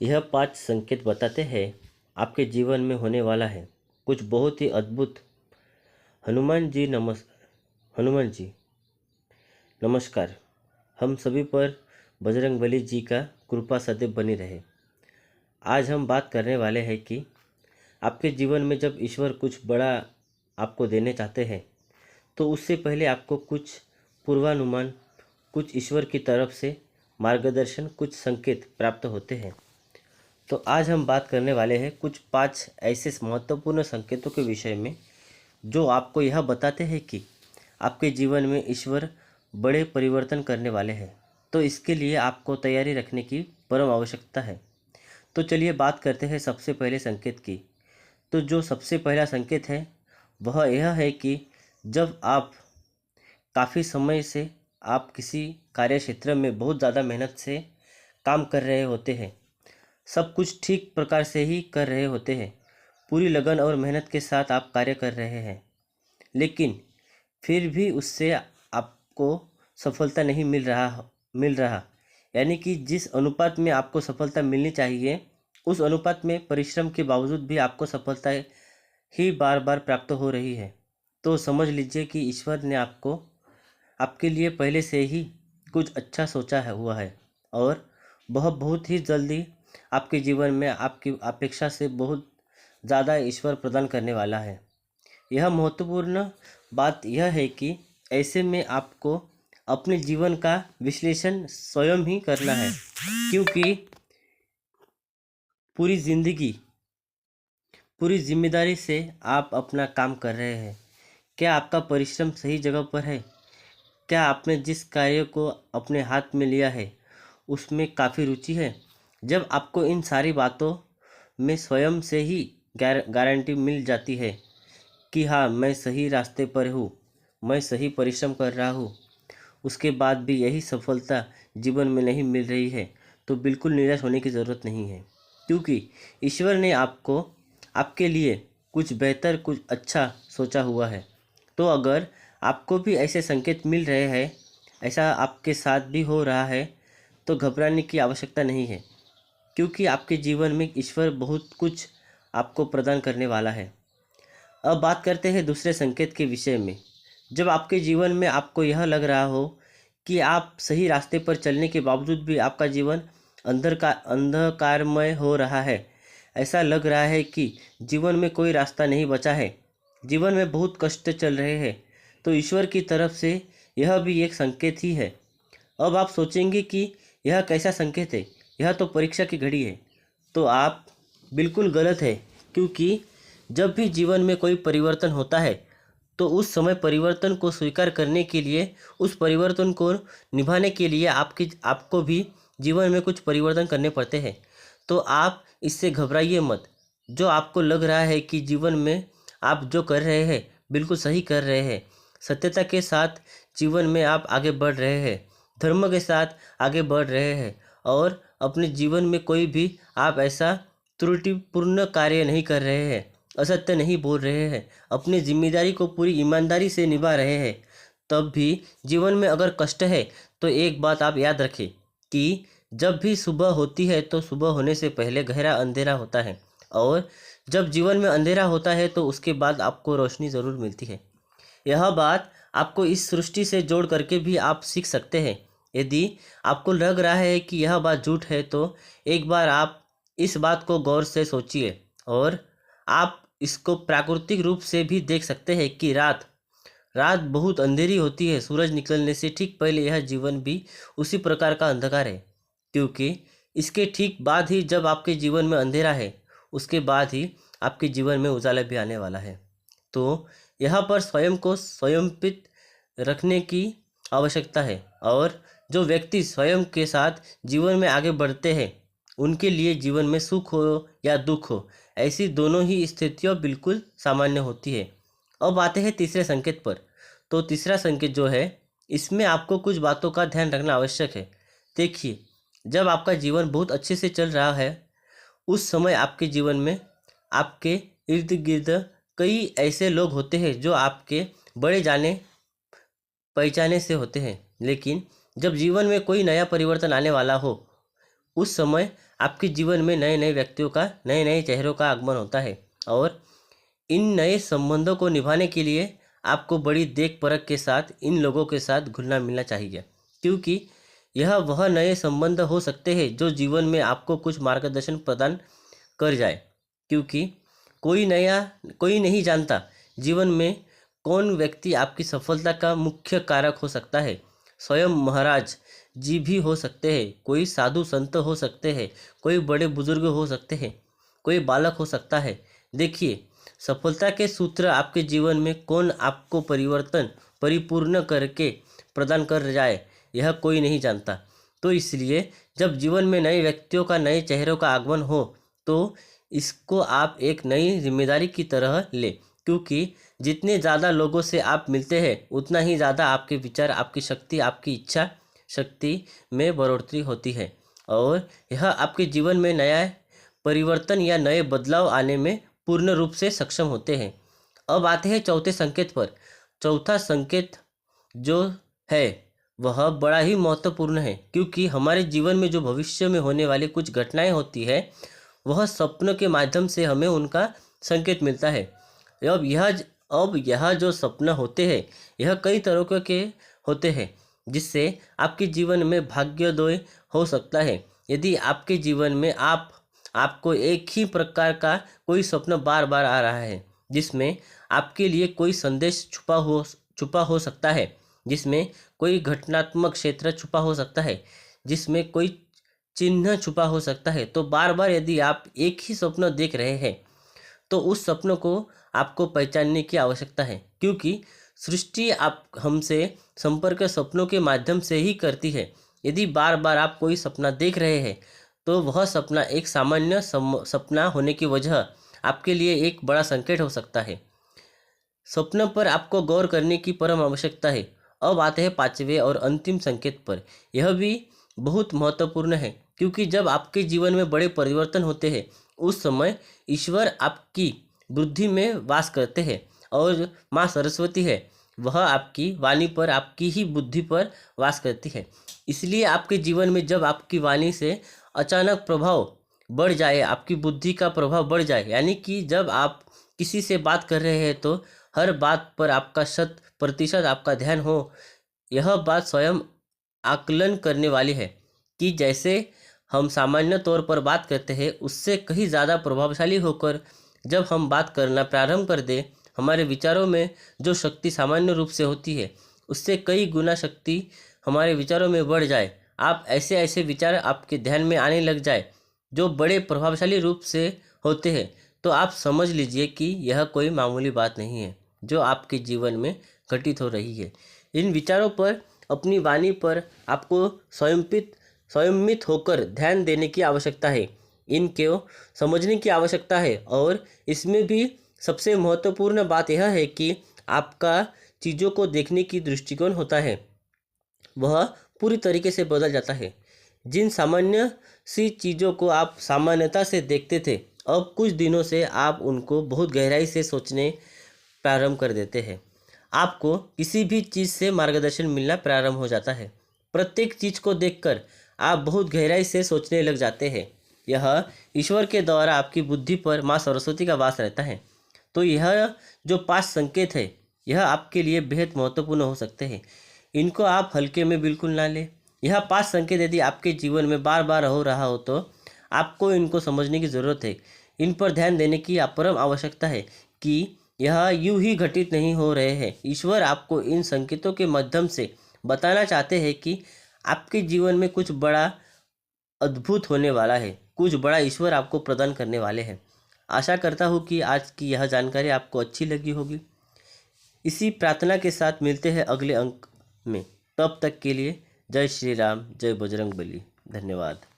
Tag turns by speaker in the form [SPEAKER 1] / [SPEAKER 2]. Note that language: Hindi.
[SPEAKER 1] यह 5 संकेत बताते हैं आपके जीवन में होने वाला है कुछ बहुत ही अद्भुत। हनुमान जी नमस्कार। हम सभी पर बजरंगबली जी का कृपा सदैव बनी रहे। आज हम बात करने वाले हैं कि आपके जीवन में जब ईश्वर कुछ बड़ा आपको देने चाहते हैं तो उससे पहले आपको कुछ पूर्वानुमान, कुछ ईश्वर की तरफ से मार्गदर्शन, कुछ संकेत प्राप्त होते हैं। तो आज हम बात करने वाले हैं कुछ 5 ऐसे महत्वपूर्ण संकेतों के विषय में जो आपको यह बताते हैं कि आपके जीवन में ईश्वर बड़े परिवर्तन करने वाले हैं। तो इसके लिए आपको तैयारी रखने की परम आवश्यकता है। तो चलिए बात करते हैं सबसे पहले संकेत की। तो जो सबसे पहला संकेत है वह यह है कि जब आप काफ़ी समय से आप किसी कार्य क्षेत्र में बहुत ज़्यादा मेहनत से काम कर रहे होते हैं, सब कुछ ठीक प्रकार से ही कर रहे होते हैं, पूरी लगन और मेहनत के साथ आप कार्य कर रहे हैं, लेकिन फिर भी उससे आपको सफलता नहीं मिल रहा। यानी कि जिस अनुपात में आपको सफलता मिलनी चाहिए उस अनुपात में परिश्रम के बावजूद भी आपको सफलता ही बार बार प्राप्त हो रही है। तो समझ लीजिए कि ईश्वर ने आपको आपके लिए पहले से ही कुछ अच्छा सोचा है हुआ है और वह बहुत ही जल्दी आपके जीवन में आपकी अपेक्षा से बहुत ज़्यादा ईश्वर प्रदान करने वाला है। यह महत्वपूर्ण बात यह है कि ऐसे में आपको अपने जीवन का विश्लेषण स्वयं ही करना है, क्योंकि पूरी ज़िंदगी पूरी जिम्मेदारी से आप अपना काम कर रहे हैं। क्या आपका परिश्रम सही जगह पर है? क्या आपने जिस कार्य को अपने हाथ में लिया है उसमें काफ़ी रुचि है? जब आपको इन सारी बातों में स्वयं से ही गारंटी मिल जाती है कि हाँ, मैं सही रास्ते पर हूँ, मैं सही परिश्रम कर रहा हूँ, उसके बाद भी यही सफलता जीवन में नहीं मिल रही है, तो बिल्कुल निराश होने की ज़रूरत नहीं है, क्योंकि ईश्वर ने आपको आपके लिए कुछ बेहतर, कुछ अच्छा सोचा हुआ है। तो अगर आपको भी ऐसे संकेत मिल रहे हैं, ऐसा आपके साथ भी हो रहा है, तो घबराने की आवश्यकता नहीं है, क्योंकि आपके जीवन में ईश्वर बहुत कुछ आपको प्रदान करने वाला है। अब बात करते हैं दूसरे संकेत के विषय में। जब आपके जीवन में आपको यह लग रहा हो कि आप सही रास्ते पर चलने के बावजूद भी आपका जीवन अंधकारमय हो रहा है, ऐसा लग रहा है कि जीवन में कोई रास्ता नहीं बचा है, जीवन में बहुत कष्ट चल रहे हैं, तो ईश्वर की तरफ से यह भी एक संकेत ही है। अब आप सोचेंगे कि यह कैसा संकेत है, यह तो परीक्षा की घड़ी है। तो आप बिल्कुल गलत है, क्योंकि जब भी जीवन में कोई परिवर्तन होता है तो उस समय परिवर्तन को स्वीकार करने के लिए, उस परिवर्तन को निभाने के लिए आपको भी जीवन में कुछ परिवर्तन करने पड़ते हैं। तो आप इससे घबराइए मत। जो आपको लग रहा है कि जीवन में आप जो कर रहे हैं बिल्कुल सही कर रहे हैं, सत्यता के साथ जीवन में आप आगे बढ़ रहे हैं, धर्म के साथ आगे बढ़ रहे हैं और अपने जीवन में कोई भी आप ऐसा त्रुटिपूर्ण कार्य नहीं कर रहे हैं, असत्य नहीं बोल रहे हैं, अपनी जिम्मेदारी को पूरी ईमानदारी से निभा रहे हैं, तब भी जीवन में अगर कष्ट है तो एक बात आप याद रखें कि जब भी सुबह होती है तो सुबह होने से पहले गहरा अंधेरा होता है, और जब जीवन में अंधेरा होता है तो उसके बाद आपको रोशनी ज़रूर मिलती है। यह बात आपको इस सृष्टि से जोड़ करके भी आप सीख सकते हैं। यदि आपको लग रहा है कि यह बात झूठ है तो एक बार आप इस बात को गौर से सोचिए, और आप इसको प्राकृतिक रूप से भी देख सकते हैं कि रात रात बहुत अंधेरी होती है, सूरज निकलने से ठीक पहले यह जीवन भी उसी प्रकार का अंधकार है, क्योंकि इसके ठीक बाद ही जब आपके जीवन में अंधेरा है, उसके बाद ही आपके जीवन में उजाला भी आने वाला है। तो यहाँ पर स्वयं को स्वयंपित रखने की आवश्यकता है, और जो व्यक्ति स्वयं के साथ जीवन में आगे बढ़ते हैं उनके लिए जीवन में सुख हो या दुख हो, ऐसी दोनों ही स्थितियाँ बिल्कुल सामान्य होती है। अब आते हैं तीसरे संकेत पर। तो तीसरा संकेत जो है, इसमें आपको कुछ बातों का ध्यान रखना आवश्यक है। देखिए, जब आपका जीवन बहुत अच्छे से चल रहा है उस समय आपके जीवन में आपके इर्द गिर्द कई ऐसे लोग होते हैं जो आपके बड़े जाने पहचाने से होते हैं, लेकिन जब जीवन में कोई नया परिवर्तन आने वाला हो उस समय आपके जीवन में नए नए व्यक्तियों का, नए नए चेहरों का आगमन होता है और इन नए संबंधों को निभाने के लिए आपको बड़ी देख परख के साथ इन लोगों के साथ घुलना मिलना चाहिए, क्योंकि यह वह नए संबंध हो सकते हैं जो जीवन में आपको कुछ मार्गदर्शन प्रदान कर जाए। क्योंकि कोई नहीं जानता जीवन में कौन व्यक्ति आपकी सफलता का मुख्य कारक हो सकता है। स्वयं महाराज जी भी हो सकते हैं, कोई साधु संत हो सकते हैं, कोई बड़े बुजुर्ग हो सकते हैं, कोई बालक हो सकता है। देखिए, सफलता के सूत्र आपके जीवन में कौन आपको परिपूर्ण करके प्रदान कर जाए, यह कोई नहीं जानता। तो इसलिए जब जीवन में नए व्यक्तियों का, नए चेहरों का आगमन हो तो इसको आप एक नई जिम्मेदारी की तरह ले, क्योंकि जितने ज़्यादा लोगों से आप मिलते हैं उतना ही ज़्यादा आपके विचार, आपकी शक्ति, आपकी इच्छा शक्ति में बढ़ोतरी होती है और यह आपके जीवन में नया परिवर्तन या नए बदलाव आने में पूर्ण रूप से सक्षम होते हैं। अब आते हैं चौथे संकेत पर। चौथा संकेत जो है वह बड़ा ही महत्वपूर्ण है, क्योंकि हमारे जीवन में जो भविष्य में होने वाली कुछ घटनाएं होती है वह सपनों के माध्यम से हमें उनका संकेत मिलता है। अब यह जो सपना होते हैं यह कई तरह के होते हैं, जिससे आपके जीवन में भाग्योदय हो सकता है। यदि आपके जीवन में आपको एक ही प्रकार का कोई स्वप्न बार बार आ रहा है, जिसमें आपके लिए कोई संदेश छुपा हो सकता है, जिसमें कोई घटनात्मक क्षेत्र छुपा हो सकता है, जिसमें कोई चिन्ह छुपा हो सकता है, तो बार बार यदि आप एक ही स्वप्न देख रहे हैं तो उस सपनों को आपको पहचानने की आवश्यकता है, क्योंकि सृष्टि आप हमसे संपर्क सपनों के माध्यम से ही करती है। यदि बार बार आप कोई सपना देख रहे हैं तो वह सपना एक सामान्य सपना होने की वजह आपके लिए एक बड़ा संकेत हो सकता है। स्वप्न पर आपको गौर करने की परम आवश्यकता है। अब आते हैं पांचवें और अंतिम संकेत पर। यह भी बहुत महत्वपूर्ण है, क्योंकि जब आपके जीवन में बड़े परिवर्तन होते हैं उस समय ईश्वर आपकी बुद्धि में वास करते हैं और माँ सरस्वती है वह आपकी वाणी पर, आपकी ही बुद्धि पर वास करती है। इसलिए आपके जीवन में जब आपकी वाणी से अचानक प्रभाव बढ़ जाए, आपकी बुद्धि का प्रभाव बढ़ जाए, यानी कि जब आप किसी से बात कर रहे हैं तो हर बात पर आपका 100% आपका ध्यान हो, यह बात स्वयं आकलन करने वाली है कि जैसे हम सामान्य तौर पर बात करते हैं उससे कहीं ज़्यादा प्रभावशाली होकर जब हम बात करना प्रारंभ कर दें, हमारे विचारों में जो शक्ति सामान्य रूप से होती है उससे कई गुना शक्ति हमारे विचारों में बढ़ जाए। आप ऐसे विचार आपके ध्यान में आने लग जाए जो बड़े प्रभावशाली रूप से होते हैं, तो आप समझ लीजिए कि यह कोई मामूली बात नहीं है जो आपके जीवन में घटित हो रही है। इन विचारों पर, अपनी वाणी पर आपको संयमित होकर ध्यान देने की आवश्यकता है, इनको समझने की आवश्यकता है। और इसमें भी सबसे महत्वपूर्ण बात यह है कि आपका चीज़ों को देखने की दृष्टिकोण होता है वह पूरी तरीके से बदल जाता है। जिन सामान्य सी चीज़ों को आप सामान्यता से देखते थे, अब कुछ दिनों से आप उनको बहुत गहराई से सोचने प्रारंभ कर देते हैं। आपको किसी भी चीज़ से मार्गदर्शन मिलना प्रारंभ हो जाता है। प्रत्येक चीज़ को देखकर आप बहुत गहराई से सोचने लग जाते हैं। यह ईश्वर के द्वारा आपकी बुद्धि पर माँ सरस्वती का वास रहता है। तो यह जो 5 संकेत है यह आपके लिए बेहद महत्वपूर्ण हो सकते हैं। इनको आप हल्के में बिल्कुल ना लें। यह 5 संकेत यदि आपके जीवन में बार बार हो रहा हो तो आपको इनको समझने की ज़रूरत है। इन पर ध्यान देने की परम आवश्यकता है कि यह यूं ही घटित नहीं हो रहे हैं। ईश्वर आपको इन संकेतों के माध्यम से बताना चाहते हैं कि आपके जीवन में कुछ बड़ा अद्भुत होने वाला है, कुछ बड़ा ईश्वर आपको प्रदान करने वाले हैं। आशा करता हूँ कि आज की यह जानकारी आपको अच्छी लगी होगी। इसी प्रार्थना के साथ मिलते हैं अगले अंक में। तब तक के लिए जय श्री राम, जय बजरंग बली। धन्यवाद।